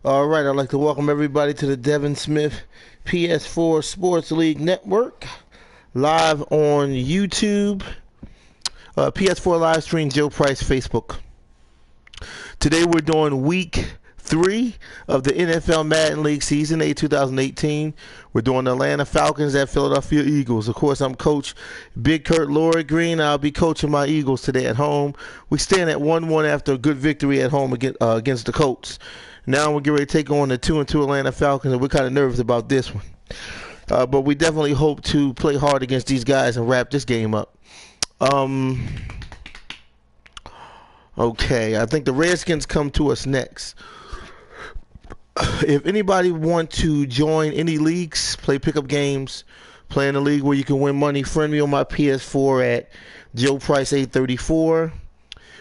All right, I'd like to welcome everybody to the Devin Smith PS4 Sports League Network, live on YouTube, PS4 live stream, Joe Price Facebook. Today we're doing week 3 of the NFL Madden League Season 8 2018. We're doing the Atlanta Falcons at Philadelphia Eagles. Of course, I'm Coach Big Kurt Laurie Green. I'll be coaching my Eagles today at home. We stand at 1-1 after a good victory at home against the Colts. Now we're getting ready to take on the 2-2 Atlanta Falcons, and we're kind of nervous about this one. But we definitely hope to play hard against these guys and wrap this game up. Okay, I think the Redskins come to us next. If anybody want to join any leagues, play pickup games, play in a league where you can win money, friend me on my PS4 at Joe Price 834.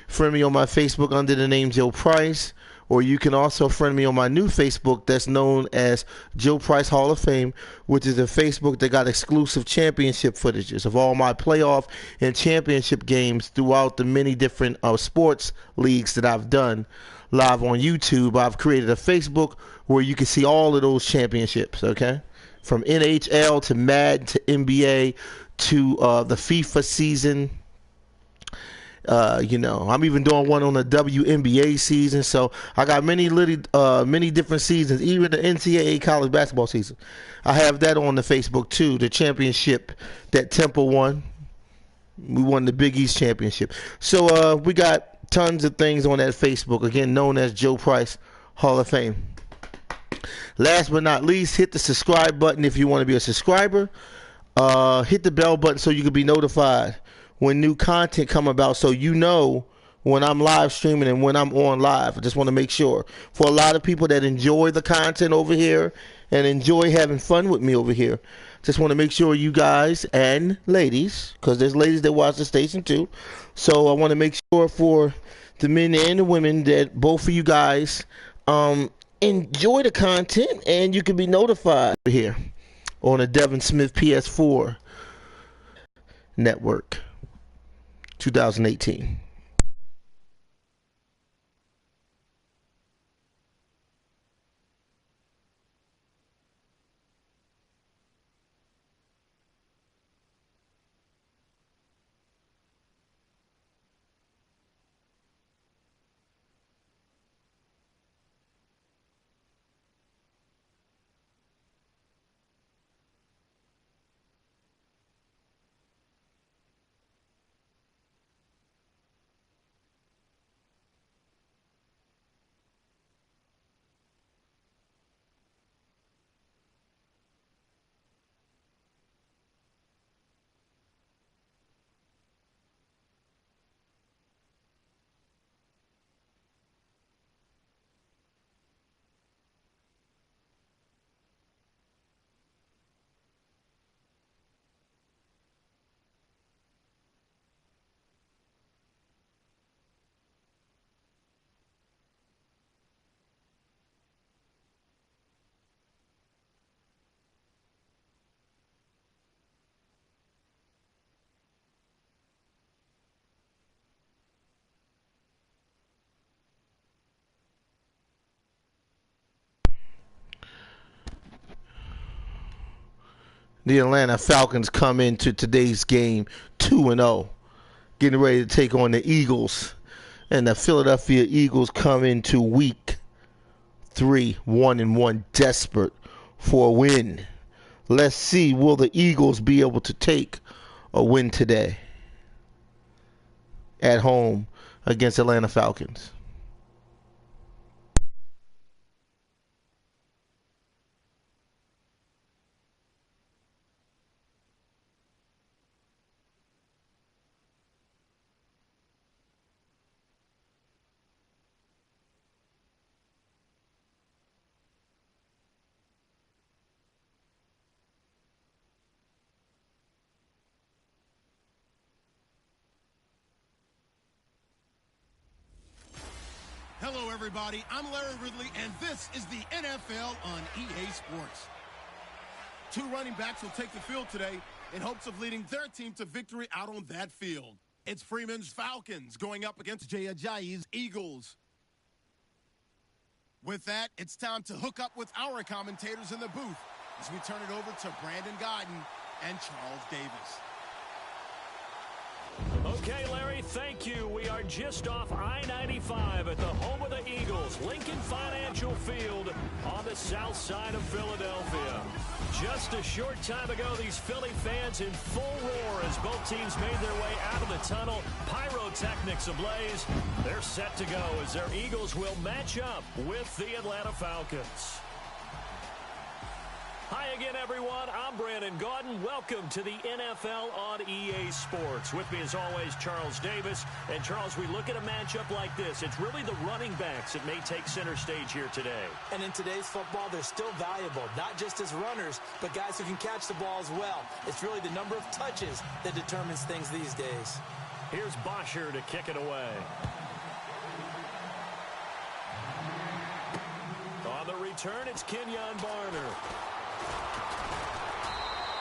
Friend me on my Facebook under the name Joe Price. Or you can also friend me on my new Facebook that's known as Joe Price Hall of Fame, which is a Facebook that got exclusive championship footages of all my playoff and championship games throughout the many different sports leagues that I've done live on YouTube. I've created a Facebook where you can see all of those championships, okay? From NHL to Madden to NBA to the FIFA season. I'm even doing one on the WNBA season. So I got many different seasons, even the NCAA college basketball season. I have that on the Facebook too. The championship that Temple won. We won the Big East championship. So we got tons of things on that Facebook, again known as Joe Price Hall of Fame. Last but not least, hit the subscribe button if you want to be a subscriber. Hit the bell button so you can be notified when new content come about, so you know when I'm live streaming and when I'm on live. I just want to make sure. For a lot of people that enjoy the content over here and enjoy having fun with me over here, just want to make sure you guys and ladies, because there's ladies that watch the station too, so I want to make sure for the men and the women that both of you guys enjoy the content and you can be notified here on the Devin Smith PS4 Network 2018. The Atlanta Falcons come into today's game 2-0, getting ready to take on the Eagles. And the Philadelphia Eagles come into week 3, 1-1, desperate for a win. Let's see, will the Eagles be able to take a win today at home against Atlanta Falcons? Hello, everybody. I'm Larry Ridley, and this is the NFL on EA Sports. Two running backs will take the field today in hopes of leading their team to victory out on that field. It's Freeman's Falcons going up against Jay Ajayi's Eagles. With that, it's time to hook up with our commentators in the booth as we turn it over to Brandon Godden and Charles Davis. Okay, Larry, thank you. We are just off I-95 at the home of the Eagles, Lincoln Financial Field on the south side of Philadelphia. Just a short time ago, these Philly fans in full roar as both teams made their way out of the tunnel. Pyrotechnics ablaze. They're set to go as their Eagles will match up with the Atlanta Falcons. Hi again, everyone. I'm Brandon Gaudin. Welcome to the NFL on EA Sports. With me, as always, Charles Davis. And, Charles, we look at a matchup like this. It's really the running backs that may take center stage here today. And in today's football, they're still valuable, not just as runners, but guys who can catch the ball as well. It's really the number of touches that determines things these days. Here's Bosher to kick it away. On the return, it's Kenyon Barner.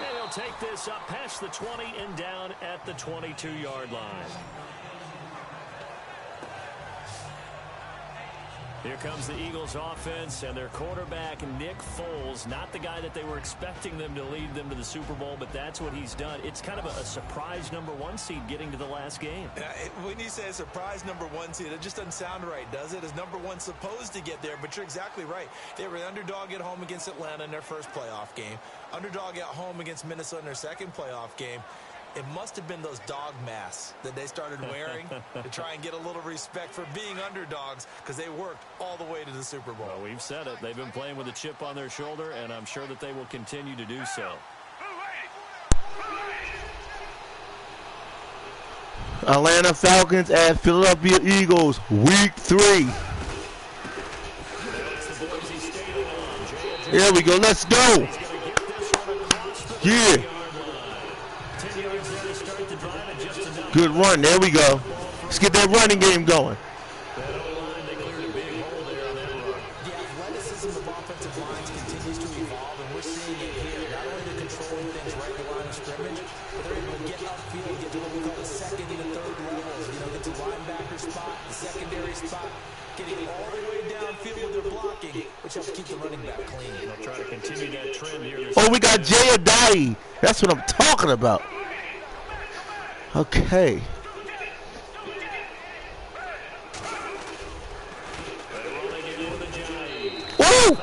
And he'll take this up past the 20 and down at the 22-yard line. Here comes the Eagles offense and their quarterback, Nick Foles. Not the guy that they were expecting them to lead them to the Super Bowl, but that's what he's done. It's kind of a surprise #1 seed getting to the last game. When you say a surprise #1 seed, it just doesn't sound right, does it? Is #1 supposed to get there? But you're exactly right. They were the underdog at home against Atlanta in their first playoff game. Underdog at home against Minnesota in their second playoff game. It must have been those dog masks that they started wearing to try and get a little respect for being underdogs because they worked all the way to the Super Bowl. Well, we've said it. They've been playing with a chip on their shoulder, and I'm sure that they will continue to do so. Atlanta Falcons at Philadelphia Eagles, Week 3. There we go. Let's go. Yeah. Good run. There we go. Let's get that running game going. The athleticism of offensive lines continues to evolve, and we're seeing it here. Not only they're controlling things right at the line of scrimmage, but they're able to get upfield, get to what we call the second and the third levels. You know, get to linebacker spot, the secondary spot, getting all the way downfield with their blocking, which helps keep the running back clean. They'll try to continue that trend here. Oh, we got Jay Adai. That's what I'm talking about. Okay. Woo!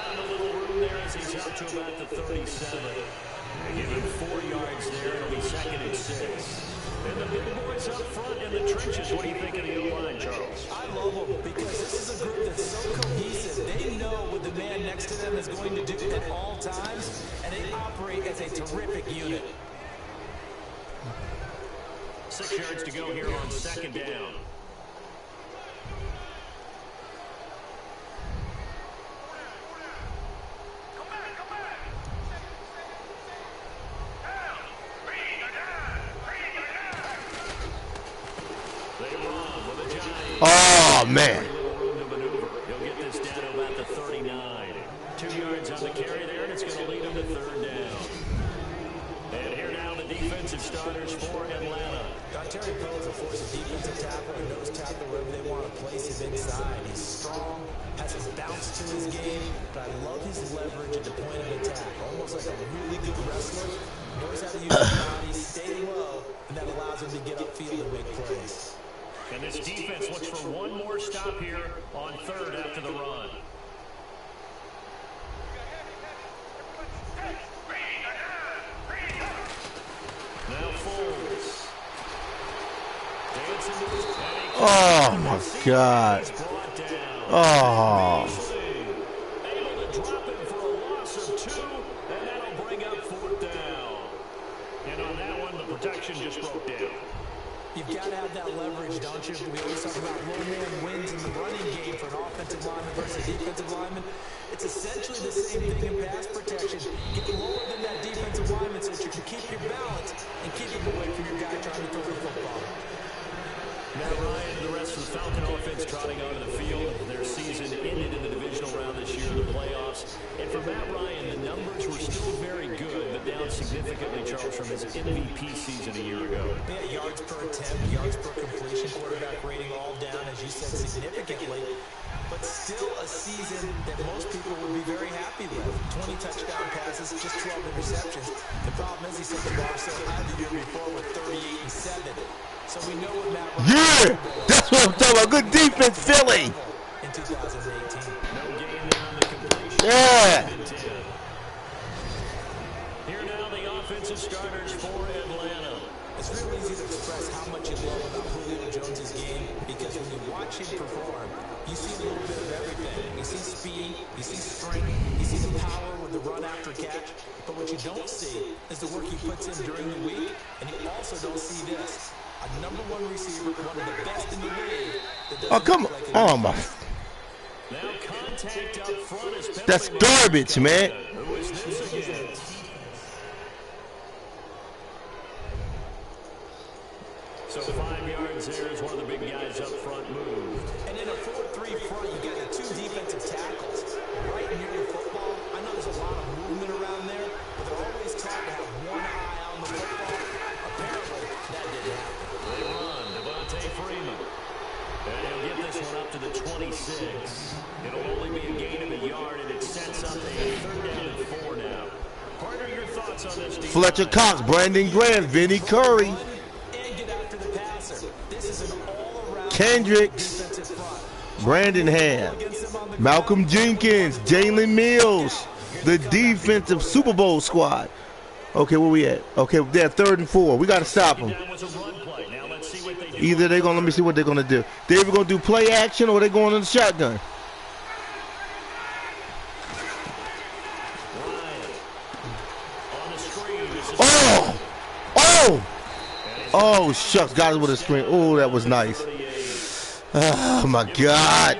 Give him 4 yards there. It'll be 2nd and 6. And the big boys up front in the trenches. What do you think of the O-line, Charles? I love them because this is a group that's so cohesive. They know what the man next to them is going to do at all times, and they operate as a terrific unit. 6 yards to go here on 2nd down. Oh, man. He'll get this down to about the 39. 2 yards on the carry there, and it's going to lead him to 3rd down. And here now the defensive starters for Atlanta. Terry Poe is a force of defensive tackle and nose tackle wherever they want to place him inside. He's strong, has his bounce to his game, but I love his leverage at the point of attack. Almost like a really good wrestler. Knows how to use his body, stay low, and that allows him to get upfield and make plays. And this defense looks for one more stop here on 3rd after the run. Now Foles. Oh, my God. Oh. Able to drop it for a loss of 2, and that'll bring up 4th down. And on that one, the protection just broke down. You've got to have that leverage, don't you? We always talk about low man wins in the running game for an offensive lineman versus a defensive lineman. It's essentially the same thing in pass protection. Get lower than that defensive lineman so that you can keep your balance and keep him away from your guy trying to throw the football. Matt Ryan and the rest of the Falcon offense trotting onto the field. Their season ended in the divisional round this year in the playoffs. And for Matt Ryan, the numbers were still very good, but bit down significantly, Charles, from his MVP season a year ago. Yeah, yards per attempt, yards per completion, quarterback rating all down, as you said, significantly. But still a season that most people would be very happy with. 20 touchdown passes, just 12 interceptions. The problem is he set the bar so high the year before with 38-7. So we know what Matt Ryan. Yeah, that's what I'm talking about. Good defense, Philly. In 2018. No gain there on the completion. Yeah. Here now the offensive starters for Atlanta. It's real easy to express how much you love about Julio Jones' game because when you watch him perform, you see a little bit of everything. You see speed, you see strength, you see the power with the run after catch. But what you don't see is the work he puts in during the week, and you also don't see this. A #1 receiver, one of the best in the league. Oh, come on. Oh, my. Now contact up front is That's garbage, man. Who is this again? So 5 yards there is one of the big guys up front moved. And in a 4-3 front, you got the 2 defensive tackles right near your football. I know there's a lot of movement around there, but they're always taught to have one eye on the football. Apparently, that didn't happen. They run, Devontae Freeman. And he'll get this one up to the 26. It'll only be a gain of a yard, and it sets up a 3rd down and 4 now. Partner, your thoughts on this defense? Fletcher Cox, Brandon Grant, Vinnie Curry, Kendricks, Brandon Ham, Malcolm Jenkins, Jalen Mills, the defensive Super Bowl squad. Okay, where we at? Okay, they're 3rd and 4. We got to stop them. Either they're going to, let me see what they're going to do. They're either going to do play action or they're going in the shotgun. Oh! Oh! Oh, shucks. Got it with a screen. Oh, that was nice. Oh, my God.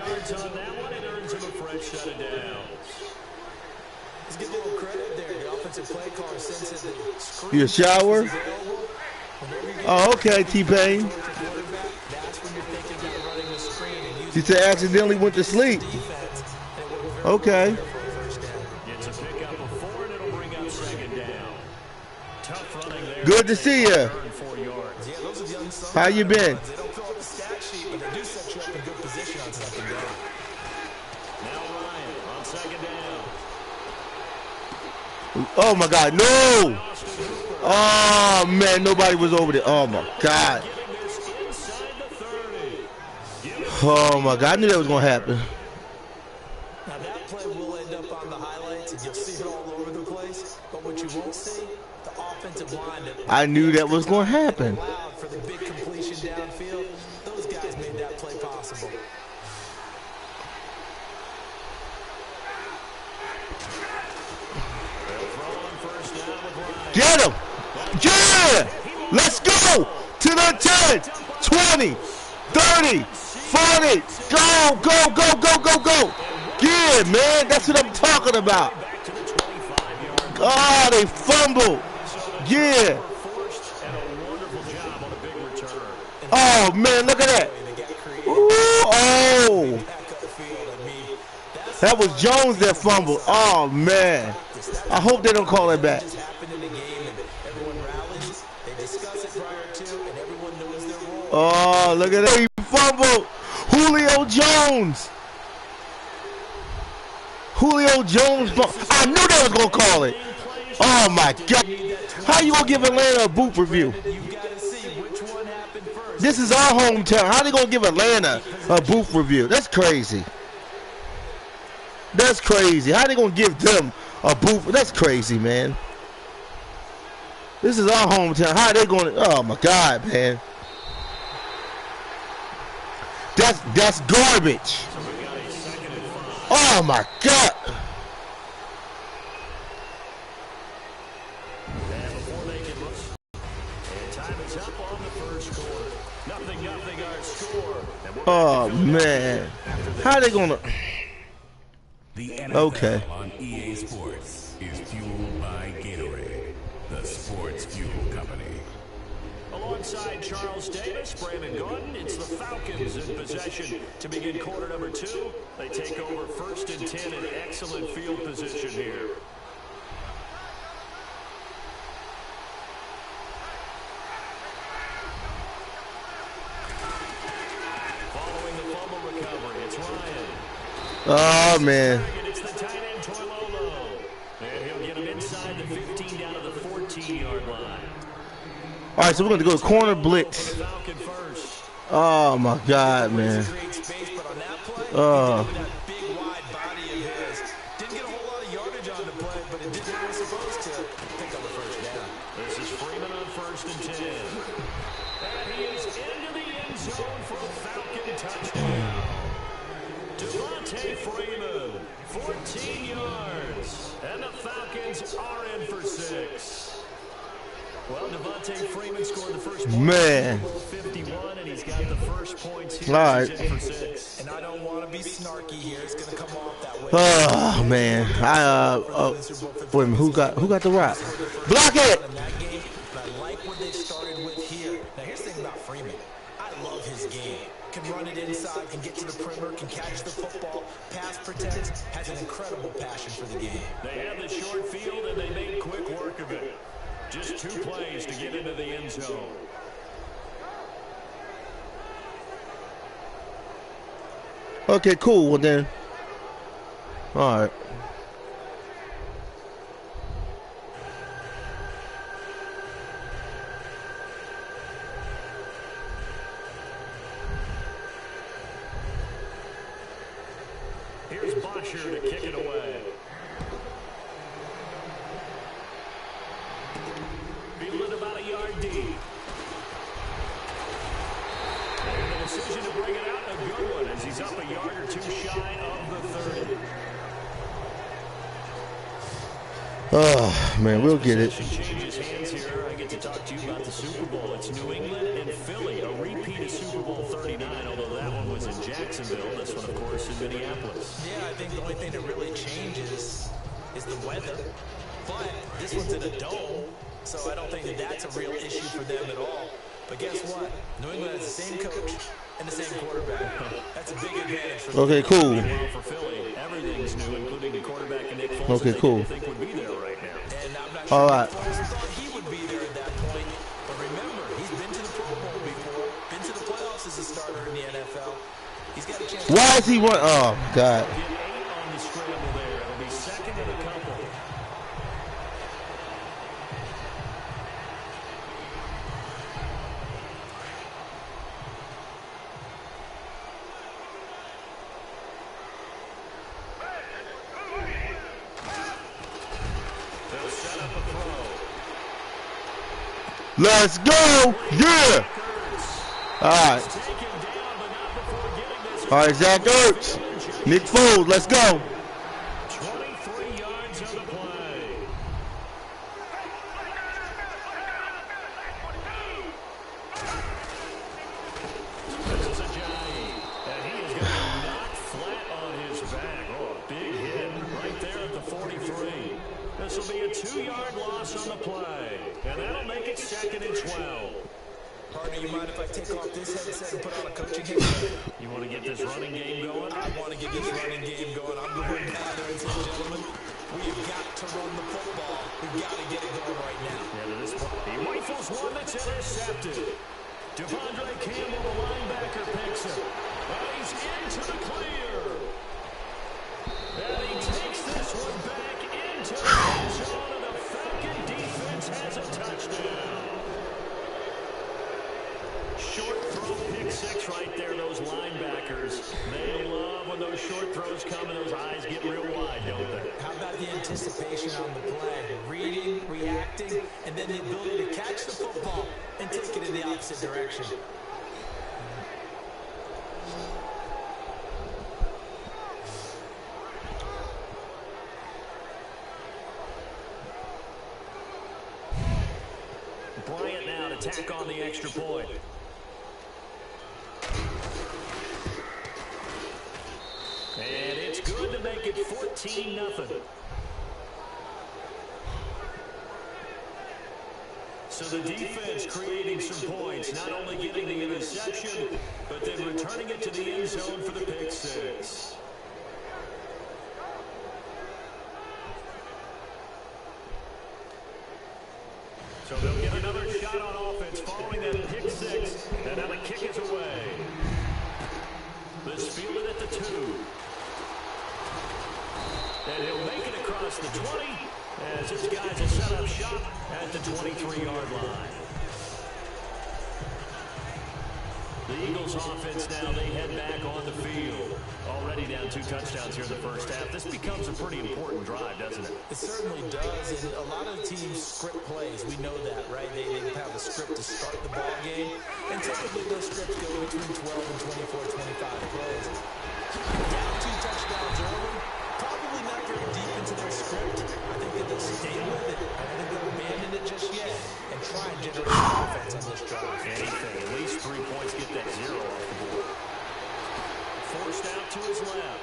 You a shower? Oh, okay, T-Pain. She said accidentally went to sleep. Okay. Good to see you. How you been? Oh my God, no! Oh man, nobody was over there. Oh my God. Oh my God, I knew that was gonna happen. Now that play will end up on the highlights and you'll see it all over the place. But what you won't see, the offensive line. I knew that was gonna happen. For the big completion downfield, those guys made that play possible. Get him! Yeah! Let's go! To the 10, 20, 30, 40. Go, go, go, go, go, go. Yeah, man. That's what I'm talking about. Oh, they fumbled. Yeah. Oh, man, look at that. Ooh, oh. That was Jones that fumbled. Oh, man. I hope they don't call it back. Oh, look at that. He fumbled. Julio Jones. Julio Jones. I knew they was going to call it. Oh, my God. How you going to give Atlanta a boot review? This is our hometown. How they going to give Atlanta a boot review? That's crazy. That's crazy. How they going to give them a boot? That's crazy, man. This is our hometown. How are they going to? Oh, my God, man. That's garbage. Oh my God. Oh man. How are they gonna? The NFL okay. On EA Sports is fueled by Gatorade, the sports fuel company. Alongside Charles Davis, Brandon Gordon, it's the Falcons in possession to begin quarter number 2. They take over 1st and 10 in excellent field position here. recovery. It's Ryan. Oh, man. It's the tight end, Toilolo. And he'll get him inside the 15 down to the 14-yard line. All right, so we're going to go corner blitz. Falcon first. Oh, my God, man. Great space, but on that play, he did it with that big, wide body of his. Didn't get a whole lot of yardage on the play, but it did what it was supposed to. Pick up the first down. This is Freeman on 1st and 10. And he is into the end zone for a Falcon touchdown. Devontae Freeman, 14 yards. And the Falcons are in for 6. Well, Devontae Freeman scored the first point. Man. 51, and he's got the first points here. All right. He's in for 6. And I don't want to be snarky here. It's going to come off that way. Oh, man. Wait a minute. Who got the rock? Block it! In that game, but I like what they started with here. Now, here's the thing about Freeman. I love his game. Can run it inside, can get to the perimeter, can catch the football, pass protects, has an incredible passion for the game. They had the short field, and they made quick work of it. Just 2 plays to get into the end zone. Okay, cool. Well, then. All right. Here's Bosher to kick it away. Fielded about a yard deep. And the decision to bring it out, a good one, as he's up a yard or 2 shy of the 30. Oh, man, we'll get it. Changes hands here. I get to talk to you about the Super Bowl. It's New England and Philly, a repeat of Super Bowl 39, although that one was in Jacksonville. This one, of course, in Minneapolis. Yeah, I think the only thing that really changes is the weather. But this one's in a dome, so I don't think that that's a real issue for them at all. But guess what? New England has the same coach and the same quarterback. That's a big advantage for them. Okay, cool. Well, for Philly, everything's new, including the quarterback and Nick Foles. Okay, cool. I think would be there right now. And I'm not sure All right. Foles thought he would be there at that point. But remember, he's been to the Pro Bowl before, been to the playoffs as a starter in the NFL. He's got a chance. Why is he run? Oh, God. Get 8 on the scramble there. It'll be second and a couple. They'll set up a throw. Let's go. Yeah. All right. Taken down, but not before getting this. All right, Zach Ertz. Nick Foles, let's go. 23 yards on the play. This is Ajayi, and he is going to be knocked flat on his back. Oh, a big hit right there at the 43. This will be a 2-yard loss on the play, and that'll make it second and 12. Partner, you mind if I take off this headset and put on a coaching headset? You want to get this running game going? I want to get this running game going. I'm going down there and say, gentlemen, we've got to run the football. We've got to get it going right now. Yeah, to this point, he rifles one that's intercepted. Devondre Campbell, the linebacker, picks it. He's into the clear. And he takes this one back into the end zone, and the Falcon defense has a touchdown. Short throw, pick 6 right there, those linebackers. They love when those short throws come and those eyes get real wide, don't they? How about the anticipation on the play? Reading, reacting, and then the ability to catch the football and take it in the opposite direction. Bryant now to tack on the extra point. And it's good to make it 14-0. So the defense creating some points, not only getting the interception, but then returning it to the end zone for the pick 6. So they'll get another shot on offense following that pick 6, and now the kick is away. This fielded at the 2. And he'll make it across the 20 as his guys have set up shop at the 23-yard line. The Eagles offense now, they head back on the field. Already down 2 touchdowns here in the first half. This becomes a pretty important drive, doesn't it? It certainly does, and a lot of the teams script plays. We know that, right? They have a script to start the ball game, and typically those scripts go between 12 and 24, 25 plays. Down 2 touchdowns early, probably not very deep into their script. I think that they'll stay with it. I don't think they'll abandon it just yet and try and generate some offense on this drive. Anything, at least 3 points, get that 0 off the board. Forced out to his left.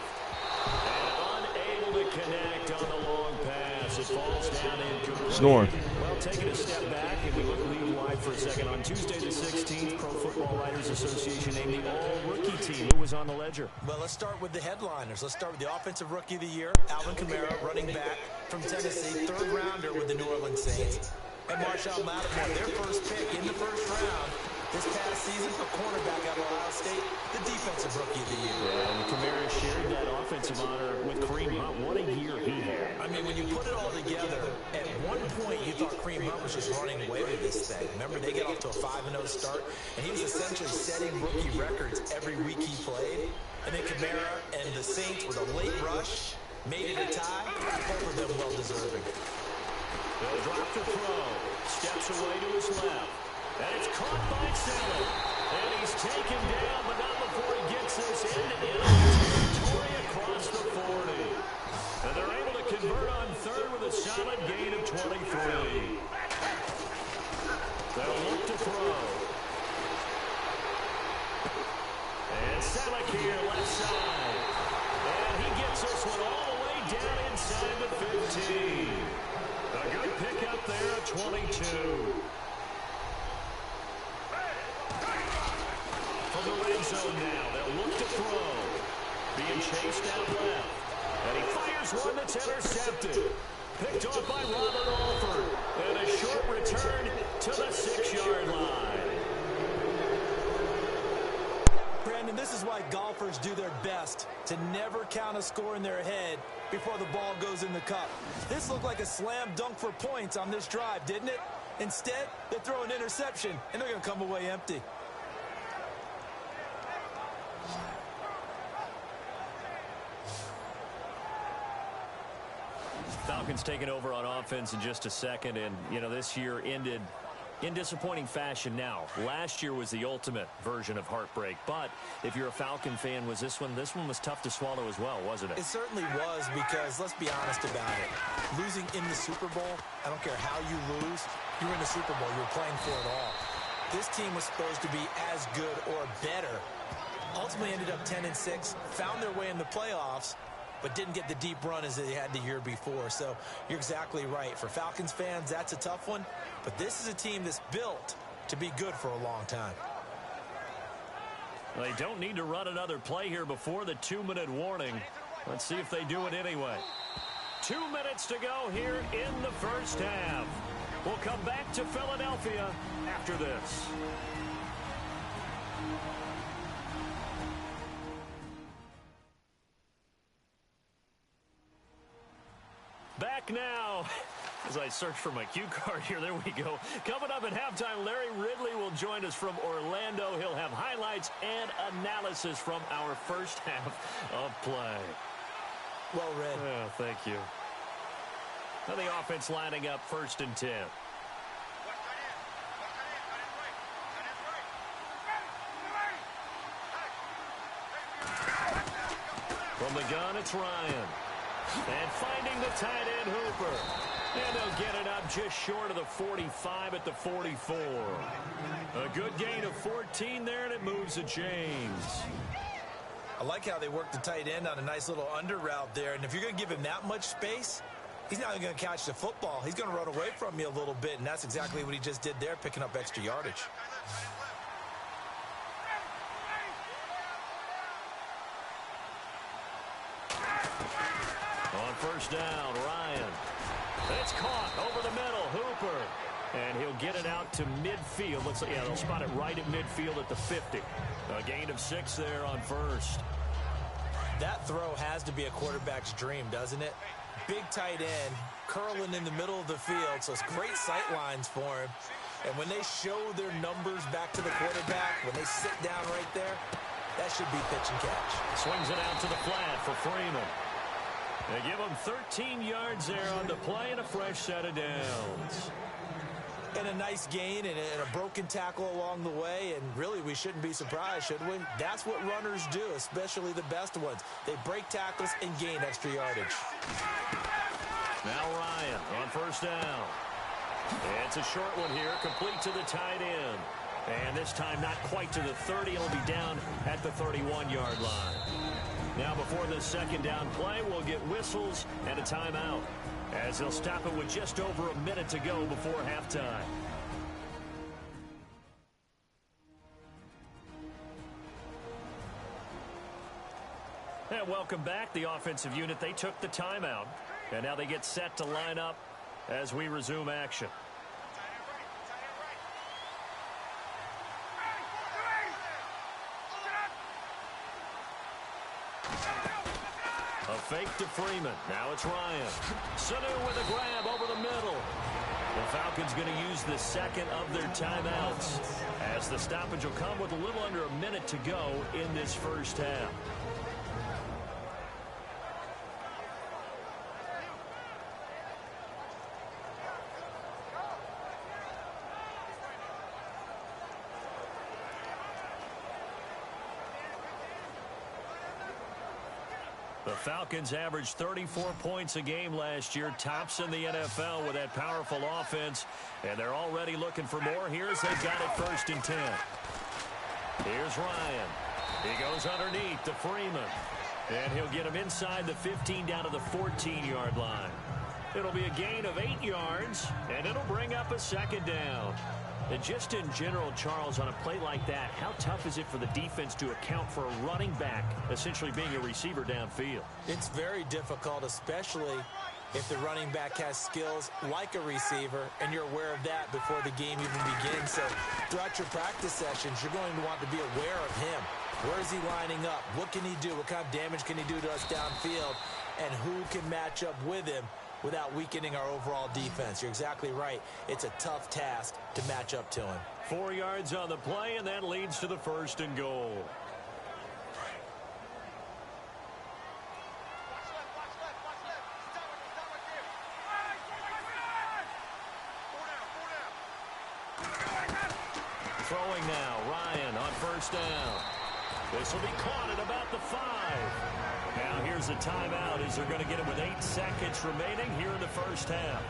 And unable to connect on the long pass. It falls down incomplete. Snoring. Well, taking a step back, and we look league wide for a second. On Tuesday the 16th, Pro Football Writers Association named the all-rookie team. Who was on the ledger? Well, let's start with the headliners. Let's start with the Offensive Rookie of the Year, Alvin Kamara, running back from Tennessee, 3rd rounder with the New Orleans Saints. And Marshall Lattimore, their first pick in the first round. This past season, a cornerback out of Ohio State, the Defensive Rookie of the Year. Yeah, and Kamara shared that offensive honor with Kareem Hunt. What a year he had. I mean, when you put it all together, at one point you thought Kareem Hunt was just running away with this thing. Remember, they got off to a 5-0 start, and he was essentially setting rookie records every week he played. And then Kamara and the Saints with a late rush made it a tie. Both of them well-deserving. They'll drop to throw. Steps away to his left. And it's caught by Sellon. And he's taken down, but not before he gets this into territory across the 40. And they're able to convert on 3rd with a solid gain of 23. They'll look to throw. And Sellon here, left side. And he gets this one all the way down inside the 15. A good pickup there at 22. From the red zone now, they'll look to throw. Being chased out left. And he fires one that's intercepted. Picked off by Robert Alford. And a short return to the 6-yard line. Brandon, this is why golfers do their best to never count a score in their head before the ball goes in the cup. This looked like a slam dunk for points on this drive, didn't it? Instead, they throw an interception, and they're going to come away empty. Falcons taking over on offense in just a second, and, you know, this year ended in disappointing fashion now. Last year was the ultimate version of heartbreak, but if you're a Falcon fan, was this one was tough to swallow as well, wasn't it? It certainly was, because let's be honest about it. Losing in the Super Bowl, I don't care how you lose, you're in the Super Bowl, you're playing for it all. This team was supposed to be as good or better. Ultimately ended up 10-6, found their way in the playoffs, but didn't get the deep run as they had the year before. So you're exactly right. For Falcons fans, that's a tough one. But this is a team that's built to be good for a long time. They don't need to run another play here before the 2-minute warning. Let's see if they do it anyway. 2 minutes to go here in the first half. We'll come back to Philadelphia after this. Back now, as I search for my cue card here, there we go. Coming up at halftime, Larry Ridley will join us from Orlando. He'll have highlights and analysis from our first half of play. Well read. Oh, thank you. Now the offense lining up 1st and 10. From the gun, it's Ryan. And finding the tight end, Hooper. And they'll get it up just short of the 45 at the 44. A good gain of 14 there, and it moves the chains. I like how they work the tight end on a nice little under route there. And if you're going to give him that much space, he's not going to catch the football. He's going to run away from you a little bit, and that's exactly what he just did there, picking up extra yardage. On 1st down, Ryan. It's caught over the middle. Hooper. And he'll get it out to midfield. Looks like, yeah, they'll spot it right at midfield at the 50. A gain of 6 there on first. That throw has to be a quarterback's dream, doesn't it? Big tight end, curling in the middle of the field, so it's great sight lines for him. And when they show their numbers back to the quarterback, when they sit down right there, that should be pitch and catch. Swings it out to the flat for Freeman. They give him 13 yards there on the play and a fresh set of downs. And a nice gain and a broken tackle along the way, and really we shouldn't be surprised, should we? That's what runners do, especially the best ones. They break tackles and gain extra yardage. Now Ryan on first down. It's a short one here, complete to the tight end. And this time not quite to the 30. It'll be down at the 31-yard line. Now before the second down play, we'll get whistles and a timeout, as they'll stop it with just over a minute to go before halftime. And welcome back. The offensive unit, they took the timeout, and now they get set to line up as we resume action. A fake to Freeman. Now it's Ryan. Sanu with a grab over the middle. The Falcons going to use the second of their timeouts, as the stoppage will come with a little under a minute to go in this first half. The Falcons averaged 34 points a game last year, tops in the NFL with that powerful offense, and they're already looking for more. Here's they've got it 1st and 10. Here's Ryan. He goes underneath to Freeman, and he'll get him inside the 15 down to the 14-yard line. It'll be a gain of 8 yards, and it'll bring up a second down. And just in general, Charles, on a play like that, how tough is it for the defense to account for a running back essentially being a receiver downfield? It's very difficult, especially if the running back has skills like a receiver, and you're aware of that before the game even begins. So throughout your practice sessions, you're going to want to be aware of him. Where is he lining up? What can he do? What kind of damage can he do to us downfield? And who can match up with him without weakening our overall defense? You're exactly right. It's a tough task to match up to him. 4 yards on the play, and that leads to the 1st and goal. Throwing now, Ryan on first down. This will be caught at about the 5. Now here's a timeout as they're going to get it with 8 seconds remaining here in the first half.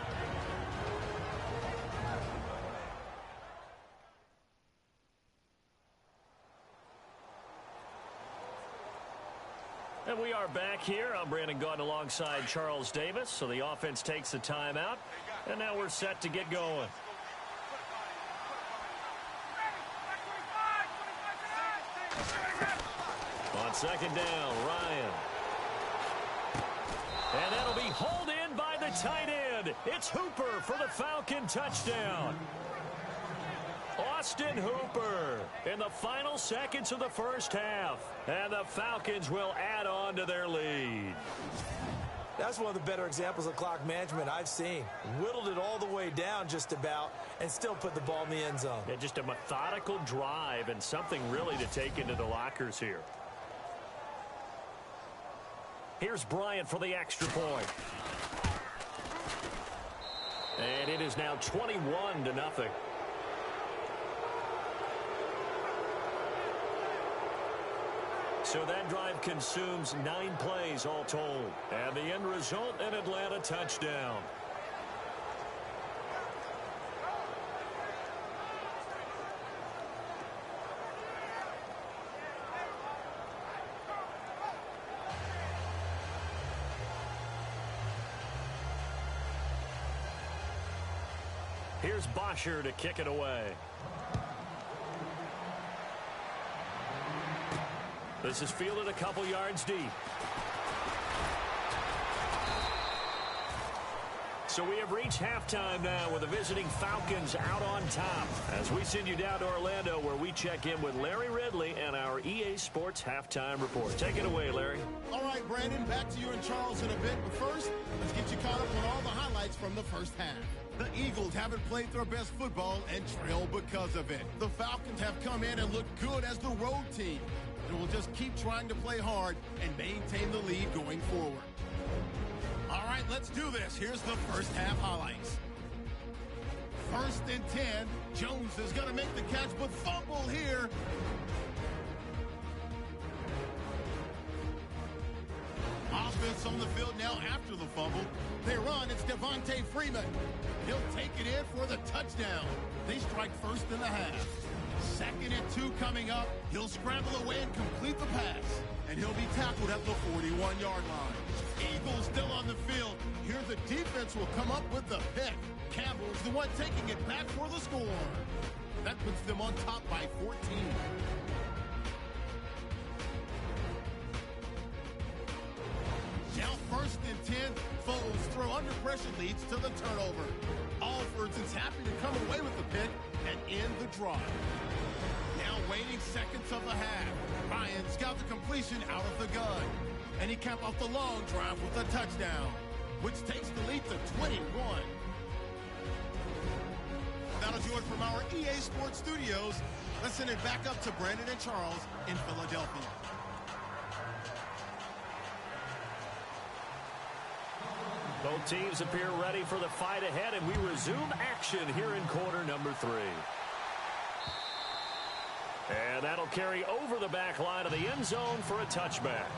And we are back here. I'm Brandon Gaudin alongside Charles Davis. So the offense takes the timeout, and now we're set to get going. On second down, Ryan. And that'll be hauled in by the tight end. It's Hooper for the Falcon touchdown. Austin Hooper in the final seconds of the first half. And the Falcons will add on to their lead. That's one of the better examples of clock management I've seen. Whittled it all the way down just about and still put the ball in the end zone. Yeah, just a methodical drive and something really to take into the lockers here. Here's Bryant for the extra point. And it is now 21-0. So that drive consumes 9 plays all told. And the end result, an Atlanta touchdown. Here's Bosher to kick it away. This is fielded a couple yards deep. So we have reached halftime now with the visiting Falcons out on top. As we send you down to Orlando where we check in with Larry Ridley and our EA Sports Halftime Report. Take it away, Larry. All right, Brandon, back to you and Charles in a bit. But first, let's get you caught up on all the highlights from the first half. The Eagles haven't played their best football and trail because of it. The Falcons have come in and looked good as the road team. And will just keep trying to play hard and maintain the lead going forward. All right, let's do this. Here's the first half highlights. 1st and 10. Jones is going to make the catch, but fumble here. Offense on the field now after the fumble. They run. It's Devontae Freeman. He'll take it in for the touchdown. They strike first in the half. 2nd and 2 coming up. He'll scramble away and complete the pass. And he'll be tackled at the 41-yard line. Eagles still on the field. Here the defense will come up with the pick. Campbell's the one taking it back for the score. That puts them on top by 14. Now 1st and 10. Foles throw under pressure leads to the turnover. Alford is happy to come away with the pick and end the drive. Now waiting seconds of the half. Ryan's got the completion out of the gun. And he capped off the long drive with a touchdown, which takes the lead to 21. That'll do it from our EA Sports Studios. Let's send it back up to Brandon and Charles in Philadelphia. Both teams appear ready for the fight ahead, and we resume action here in quarter number 3. And that'll carry over the back line of the end zone for a touchback.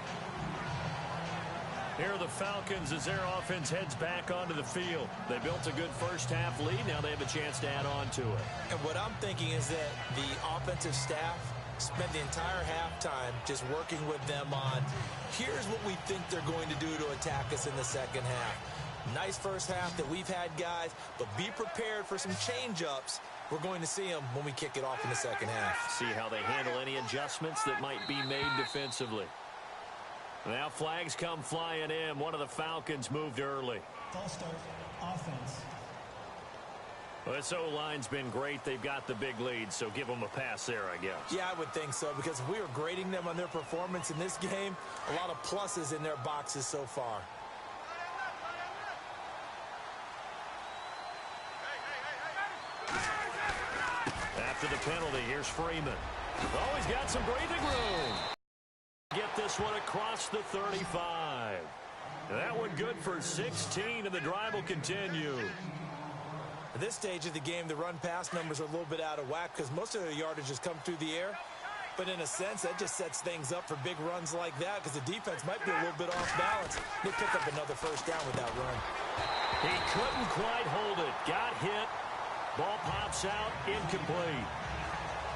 Here are the Falcons as their offense heads back onto the field. They built a good first half lead. Now they have a chance to add on to it. And what I'm thinking is that the offensive staff spent the entire halftime just working with them on, here's what we think they're going to do to attack us in the second half. Nice first half that we've had, guys, but be prepared for some change-ups. We're going to see them when we kick it off in the second half. See how they handle any adjustments that might be made defensively. Now flags come flying in. One of the Falcons moved early. False start, offense. Well, this O-line's been great. They've got the big lead, so give them a pass there, I guess. Yeah, I would think so, because if we were grading them on their performance in this game, a lot of pluses in their boxes so far. After the penalty, here's Freeman. Oh, he's got some breathing room. Get this one across the 35. That one good for 16, and the drive will continue. At this stage of the game, the run-pass numbers are a little bit out of whack because most of their yardage has come through the air. But in a sense, that just sets things up for big runs like that because the defense might be a little bit off balance. They pick up another first down with that run. He couldn't quite hold it. Got hit. Ball pops out. Incomplete.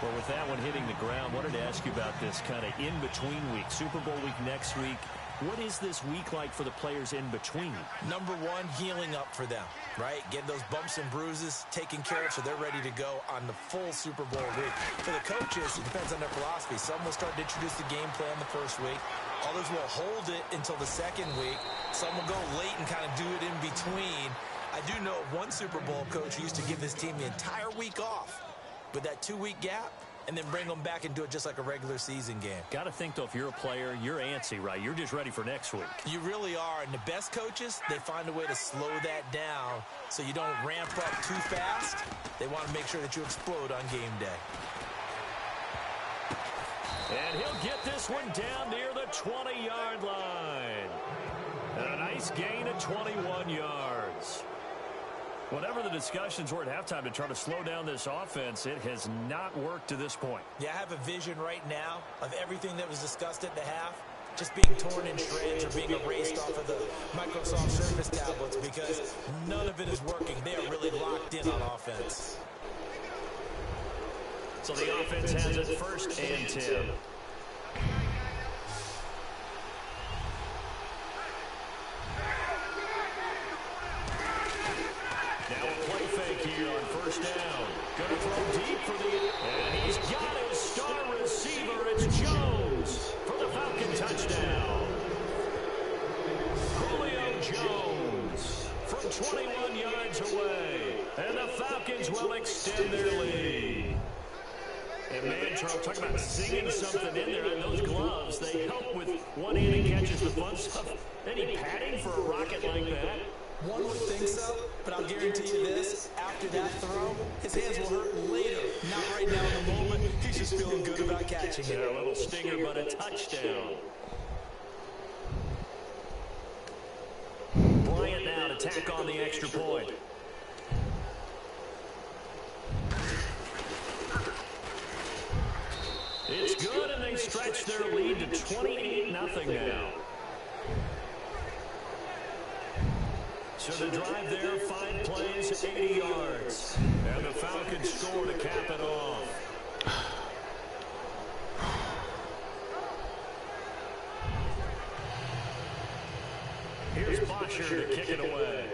Well, with that one hitting the ground, wanted to ask you about this kind of in-between week. Super Bowl week next week. What is this week like for the players in between? Number one, healing up for them, right? Get those bumps and bruises taken care of so they're ready to go on the full Super Bowl week. For the coaches, it depends on their philosophy. Some will start to introduce the game plan the first week. Others will hold it until the second week. Some will go late and kind of do it in between. I do know one Super Bowl coach who used to give his team the entire week off with that 2-week gap, and then bring them back and do it just like a regular season game. Got to think, though, if you're a player, you're antsy, right? You're just ready for next week. You really are, and the best coaches, they find a way to slow that down so you don't ramp up too fast. They want to make sure that you explode on game day. And he'll get this one down near the 20-yard line. And a nice gain of 21 yards. Whatever the discussions were at halftime to try to slow down this offense, it has not worked to this point. Yeah, I have a vision right now of everything that was discussed at the half just being torn in shreds or being erased off of the Microsoft Surface tablets because none of it is working. They are really locked in on offense. So the offense has it 1st and 10. Now a play fake here on 1st down. Gonna throw deep for the... And he's got his star receiver. It's Jones for the Falcon touchdown. Julio Jones from 20 21 yards away. And the Falcons will extend their lead. And man, Charles, talk about singing something in there. And those gloves, they help with one-handed catches, the fun stuff. Any padding for a rocket like that? One would think so, but I'll guarantee you this, after that throw, his hands will hurt later. Not right now in the moment. He's just feeling good about catching it. A little stinger, but a touchdown. Bryant now to tack on the extra point. It's good, and they stretch their lead to 28-0 now. So the drive there, 5 plays, 80 yards. And the Falcons score to cap it off. Here's Bosher to kick it away.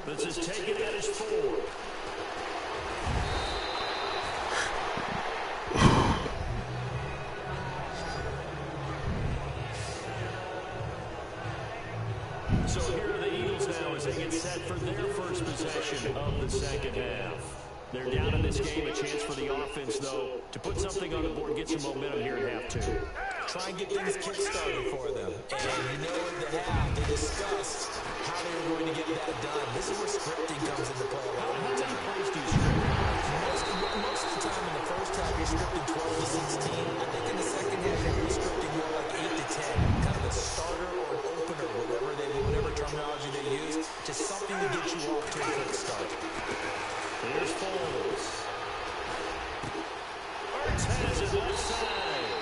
This is taken at his 4. So here are the Eagles now as they get set for their first possession of the second half. They're down in this game, a chance for the offense, though, to put something on the board, get some momentum here at half 2. Try and get things kick-started for them. And you know at the half, they discussed how they were going to get that done. This is where scripting comes into play a lot of the time. Most of the time in the first half, you're scripting 12 to 16. I think in the second half, you're scripting more like 8 to 10. Kind of a starter or an opener, whatever terminology they use. Just something to get you off to a quick start. Here's Foles. Ertz has it left side.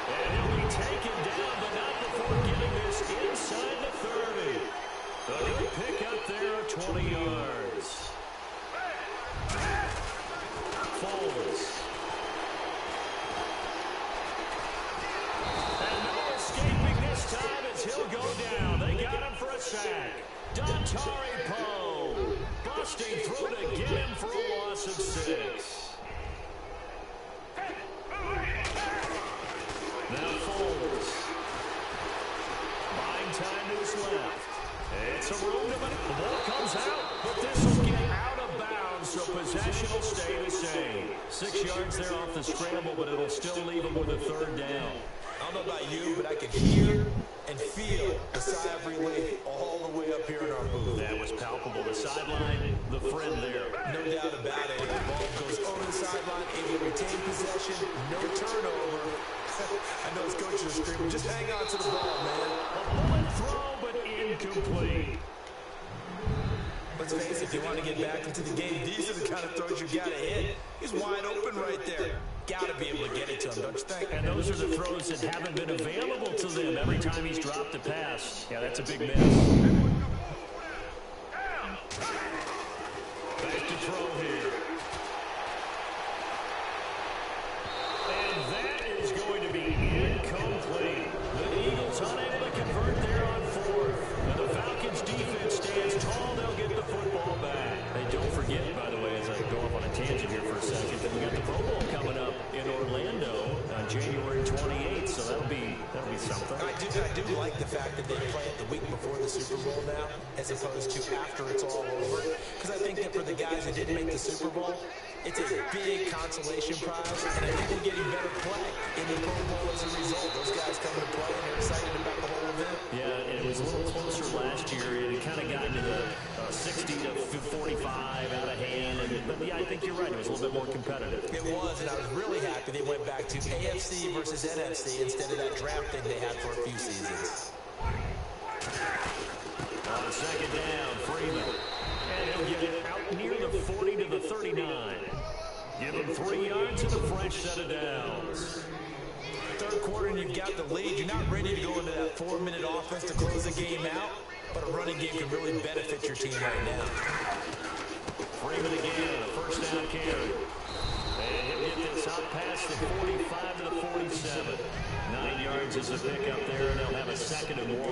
And he'll be taken down, but not before getting this inside the 30. A good pick up there of 20 yards. Foles. And no escaping this time as he'll go down. They got him for a sack. Dontari Poe. Busting through to get him for a loss of 6. Now Foles. Buying time to his left. It's a room to the ball comes out, but this will get out of bounds, so possession will stay the same. 6 yards there off the scramble, but it'll still leave him with a 3rd down. I don't know about you, but I could hear and feel the sigh of relief all the way up here in our booth. That was palpable. The sideline, the friend there. No doubt about it. The ball goes over the sideline, able to retain possession, no turnover. I know his coaches are screaming, just hang on to the ball, man. A bullet throw, but incomplete. Let's face it, if you want to get back into the game, these are the kind of throws you got to hit. He's wide open right there. Got to be able to get it to him, don't you think? And those are the throws that haven't been available to them every time he's dropped a pass. Yeah, that's a big miss. Back to throw here. And that is going to be incomplete. The Eagles unable to convert there on 4th. And the Falcons defense stands tall. They'll get the football back. Hey, don't forget, by the way, as I go off on a tangent here for a second, that we got the Pro Bowl coming up in Orlando on January 28th, so that'll be something. I do like the fact that they play it the week before the Super Bowl now, as opposed to after it's all over. Because I think that for the guys that didn't make the Super Bowl, it's a big consolation prize, and I think we're getting better play in the Pro Bowl as a result. Those guys coming to play, and they're excited about the whole event. Yeah, it was a little closer last year. It kind of got into the 60 to 45 out of hand. But yeah, I think you're right. It was a little bit more competitive. It was, and I was really happy they went back to AFC versus NFC instead of that draft thing they had for a few seasons. On the 2nd down, Freeman. And he'll get it out near the 40 to the 39. Give him 3 yards and a fresh set of downs. 3rd quarter and you've got the lead. You're not ready to go into that 4-minute offense to close the game out, but a running game can really benefit your team right now. Freeman again, a 1st down carry. And he'll get this out past the 45 to the 47. 9 yards is the pickup there, and they'll have a 2nd and 1.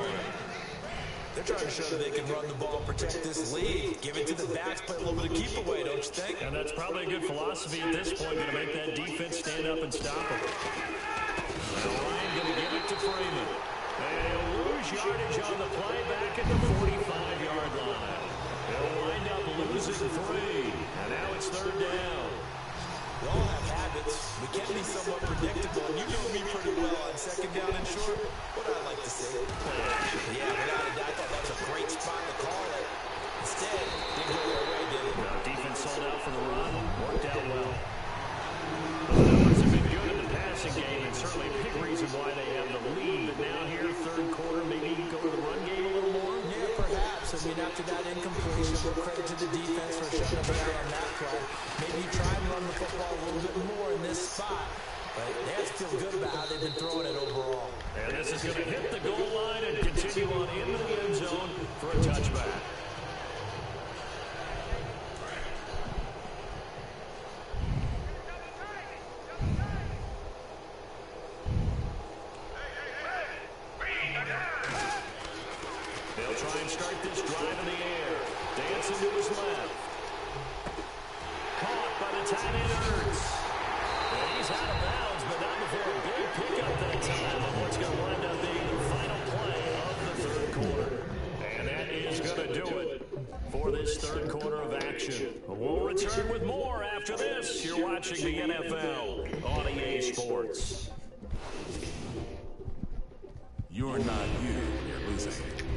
They're trying to show that they can run the ball and protect this lead. Give it to the backs, play a little bit of keep away, don't you think? And that's probably a good philosophy at this point, going to make that defense stand up and stop them. Now Ryan going to give it to Freeman. And he'll lose lose yardage on the play back at the 45-yard line. They'll wind up losing 3, and now it's 3rd down. We all have habits. We can be somewhat predictable. You know me pretty well on 2nd down and short. What I like to say. Yeah, without a doubt, I thought that's a great spot to call it. Instead, didn't go their way, did it? No, defense sold out for the run. Worked out well. The numbers have been good in the passing game, and certainly a big reason why they have the lead. But now here, 3rd quarter, maybe go to the run game a little more? Yeah, perhaps. I mean, after that incompletion, we'll credit to the defense for shutting them down on that play. Maybe try and run the football a little bit more in this spot. But they have to feel good about how they've been throwing it overall. And this is going to hit the goal line and continue on into the end zone for a touchback. They'll try and start this drive in the air. Dancing to his left. Caught by the tight end Hurts. And he's out of bounds, but not before a big pickup that time on what's going to wind up being the final play of the 3rd quarter. And that is going to do it for this 3rd quarter of action. We'll return with more after this. You're watching the NFL on EA Sports. You're not you, you're losing.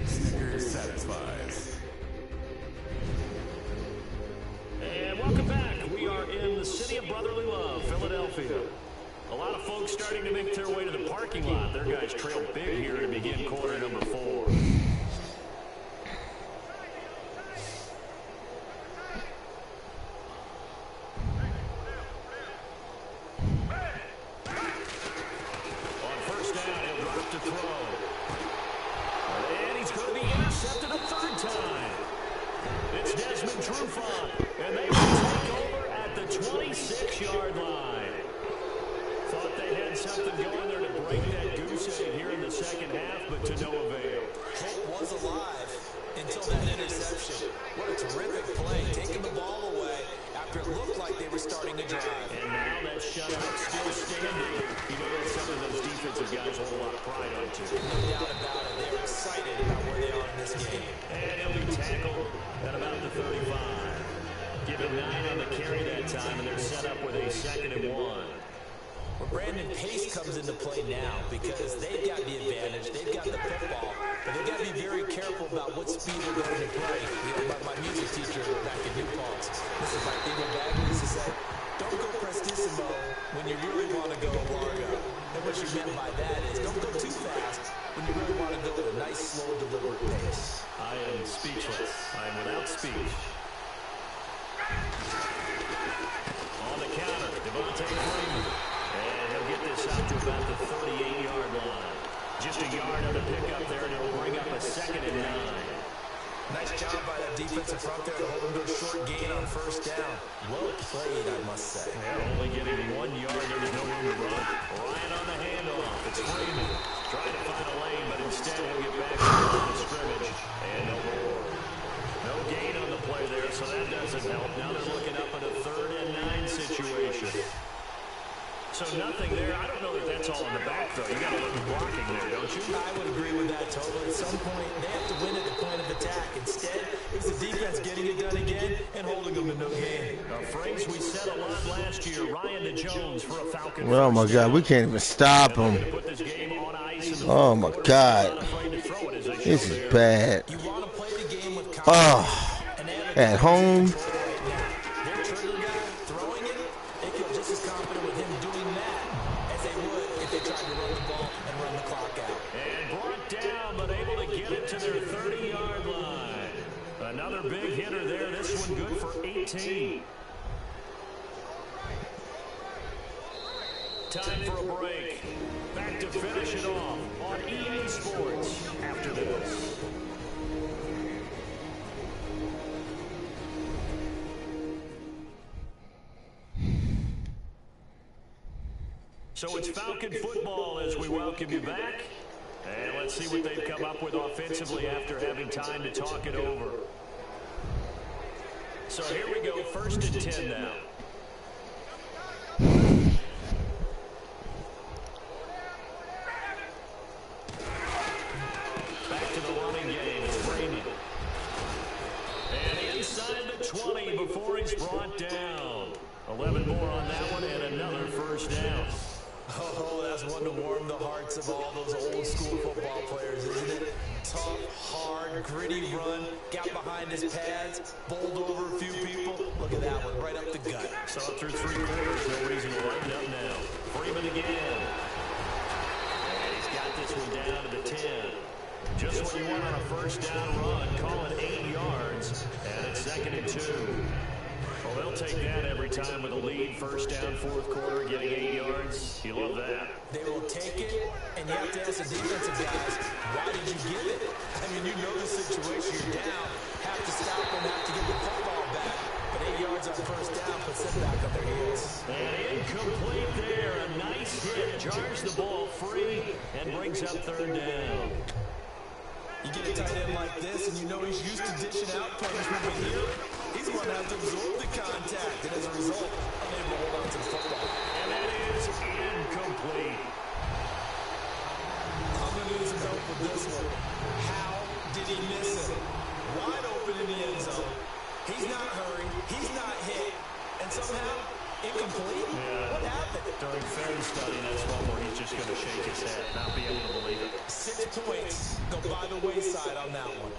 Snickers satisfies. And welcome back. We are in the city of brotherly love, Philadelphia. A lot of folks starting to make their way to the parking lot. Their guys trail big here to begin quarter number 4. On 1st down, he'll drop to throw. And he's going to be intercepted a 3rd time. It's Desmond Trufant, and they will take over at the 26-yard line. Thought they had something going there to break that goose egg here in the 2nd half, but to no avail. Hope was alive until that interception. What a terrific play, taking the ball away after it looked like they were starting to drive. And now that shutout still standing. You know, that's something those defensive guys hold a lot of pride on, too. No doubt about it. They're excited about where they are in this game. And he'll be tackled at about the 35. Given 9 on the carry that time, and they're set up with a 2nd and 1. Well, Brandon, pace comes into play now because they've got the advantage. They've got the football, but they've got to be very careful about what speed they're going to play. You know, my music teacher back in New Paltz, this is my Theo Bagley used to say, don't go prestissimo when you really want to go largo. And what she meant by that is don't go too fast when you really want to go at a nice, slow, deliberate pace. I am speechless. I am without speech. On the counter, Devontae Freeman. And he'll get this out to about the 38-yard line. Just a yard on the pickup there, and it'll bring up a 2nd and 9. Nice job by that defensive front there to hold him to a short gain on 1st down. Well played, I must say. Yeah, only getting 1 yard. There's no room to run. Ryan on the handoff. It's Freeman. Trying to find a lane, but instead he'll get back to the line of scrimmage. And no more. No gain on the play there, so that doesn't help. Now they're looking up at a 3rd and 9 situation. So nothing there. I don't know that that's all in the back, though. You got to look at blocking there, don't you? I would agree with that totally. At some point, they have to win at the point of attack. Instead, it's the defense getting it done again and holding them in no game. A phrase we said a lot last year, Ryan to Jones for a Falcon. Oh, my God. We can't even stop him. Oh, my God. This is bad. You want to play the game with confidence. Oh, at home. Their trigger guy throwing it, they feel just as confident with him doing that as they would if they tried to run the ball and run the clock out. And brought down, but able to get it to their 30-yard line. Another big hitter there. This one good for 18. Time for a break. Back to finish it off on EA Sports after this. So it's Falcon football as we welcome you back. And let's see what they've come up with offensively after having time to talk it over. So here we go, 1st and 10 now. is brought down. 11 more on that one and another first down. Oh, that's one to warm the hearts of all those old school football players, isn't it? Tough, hard, gritty run, got behind his pads, bowled over a few people. Look at that one, right up the gut. Saw it through 3 quarters, no reason to lighten up now. Freeman again. And he's got this one down to the 10. Just what you want on a first down run, call it 8 yards, and it's 2nd and 2. Well, they'll take that every time with a lead. First down, 4th quarter, getting 8 yards. You love that. They will take it, and you have to ask the defensive guys, why did you give it? I mean, you know the situation. You're down, have to stop them, have to get the football back. But 8 yards on first down puts them back on their heels. And incomplete there. A nice hit. Jars the ball free and brings up 3rd down. You get a tight end like this, and you know he's used to dishing out punishment, but here, he's going to have to absorb the contact, and as a result, unable to hold on to the football. And that is incomplete. I'm going to need some help with this one. How did he miss it? Wide open in the end zone. He's not hurried, he's not hit, and somehow, incomplete? Yeah. What happened? During film study, that's one where he's just going to shake his head, not be able to believe it. 6 points go by the wayside on that one.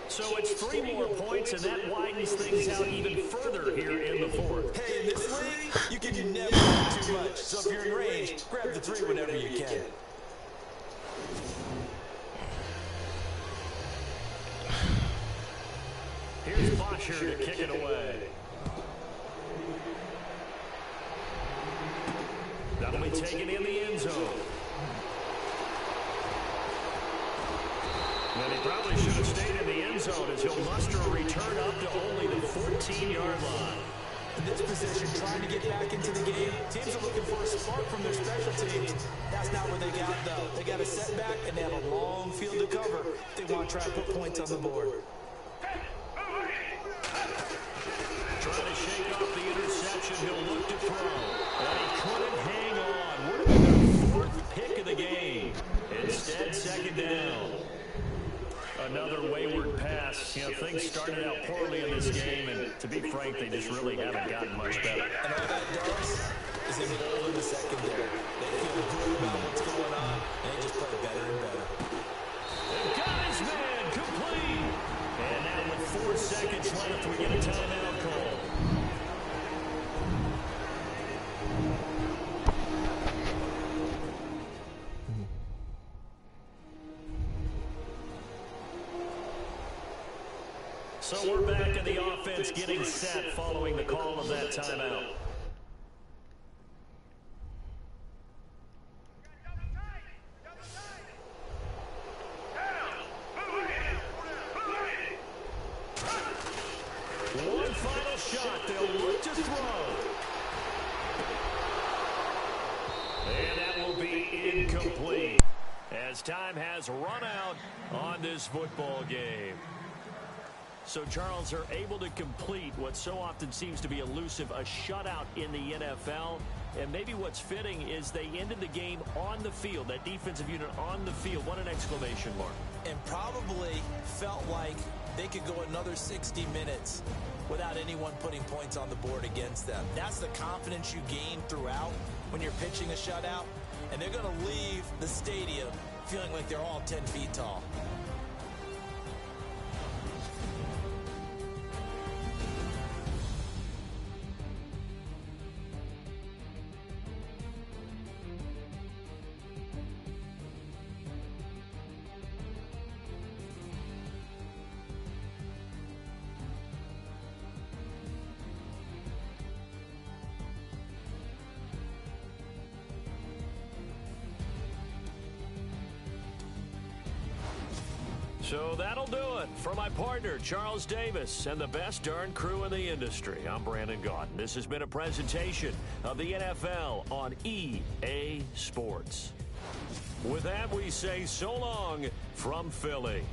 So it's 3 more points, and that widens things out even further here in the 4th. Hey, in this league, you can never do too much. So if you're in range, grab the 3 whenever you can. Here's Bosher to kick it away. That'll be taken in the end zone. And he probably should have stayed in the end zone as he'll muster a return up to only the 14-yard line. In this position, trying to get back into the game, teams are looking for a spark from their special teams. That's not what they got, though. They got a setback, and they have a long field to cover. They want to try to put points on the board. Trying to shake off the interception. He'll look to throw. And he couldn't hang on. Would have been their 4th pick of the game. Instead, 2nd down. Another wayward pass. You know, things started out poorly in this game, and to be frank, they just really haven't gotten much better. And all that does is embolden the secondary. They feel good about what's going on, and they just play better and better. They've got his man complete. And now with 4 seconds left, we get a timeout call. So we're back in the offense getting set following the call of that timeout. One final shot. They'll look to throw. And that will be incomplete as time has run out on this football game. So, Charles, are able to complete what so often seems to be elusive, a shutout in the NFL. And maybe what's fitting is they ended the game on the field, that defensive unit on the field. What an exclamation mark. And probably felt like they could go another 60 minutes without anyone putting points on the board against them. That's the confidence you gain throughout when you're pitching a shutout. And they're going to leave the stadium feeling like they're all 10 feet tall. So that'll do it for my partner, Charles Davis, and the best darn crew in the industry. I'm Brandon Gaudin. This has been a presentation of the NFL on EA Sports. With that, we say so long from Philly.